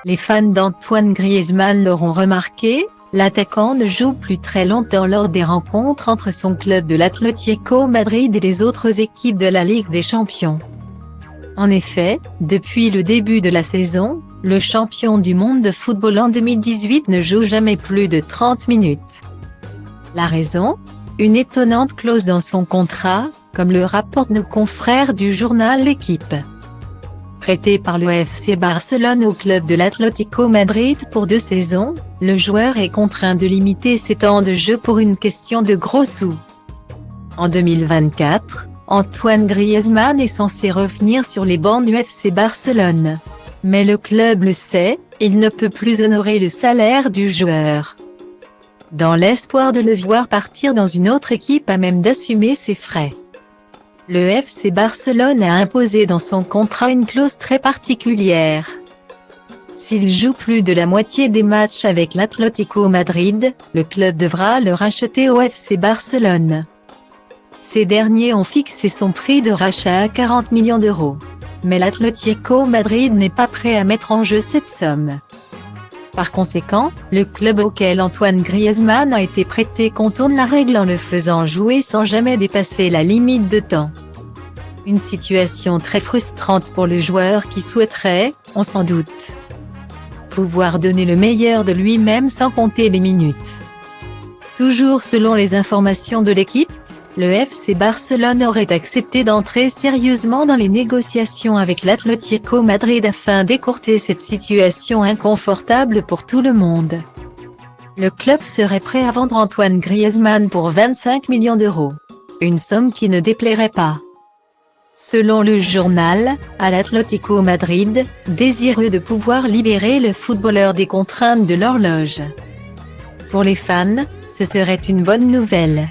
Les fans d'Antoine Griezmann l'auront remarqué, l'attaquant ne joue plus très longtemps lors des rencontres entre son club de l'Atlético Madrid et les autres équipes de la Ligue des Champions. En effet, depuis le début de la saison, le champion du monde de football en 2018 ne joue jamais plus de 30 minutes. La raison ? Une étonnante clause dans son contrat, comme le rapportent nos confrères du journal L'Équipe. Prêté par le FC Barcelone au club de l'Atlético Madrid pour 2 saisons, le joueur est contraint de limiter ses temps de jeu pour une question de gros sous. En 2024, Antoine Griezmann est censé revenir sur les bancs du FC Barcelone. Mais le club le sait, il ne peut plus honorer le salaire du joueur. Dans l'espoir de le voir partir dans une autre équipe à même d'assumer ses frais. Le FC Barcelone a imposé dans son contrat une clause très particulière. S'il joue plus de la moitié des matchs avec l'Atlético Madrid, le club devra le racheter au FC Barcelone. Ces derniers ont fixé son prix de rachat à 40 millions d'euros. Mais l'Atlético Madrid n'est pas prêt à mettre en jeu cette somme. Par conséquent, le club auquel Antoine Griezmann a été prêté contourne la règle en le faisant jouer sans jamais dépasser la limite de temps. Une situation très frustrante pour le joueur qui souhaiterait, on s'en doute, pouvoir donner le meilleur de lui-même sans compter les minutes. Toujours selon les informations de l'équipe, le FC Barcelone aurait accepté d'entrer sérieusement dans les négociations avec l'Atlético Madrid afin d'écourter cette situation inconfortable pour tout le monde. Le club serait prêt à vendre Antoine Griezmann pour 25 millions d'euros. Une somme qui ne déplairait pas. Selon le journal, à l'Atlético Madrid, désireux de pouvoir libérer le footballeur des contraintes de l'horloge. Pour les fans, ce serait une bonne nouvelle.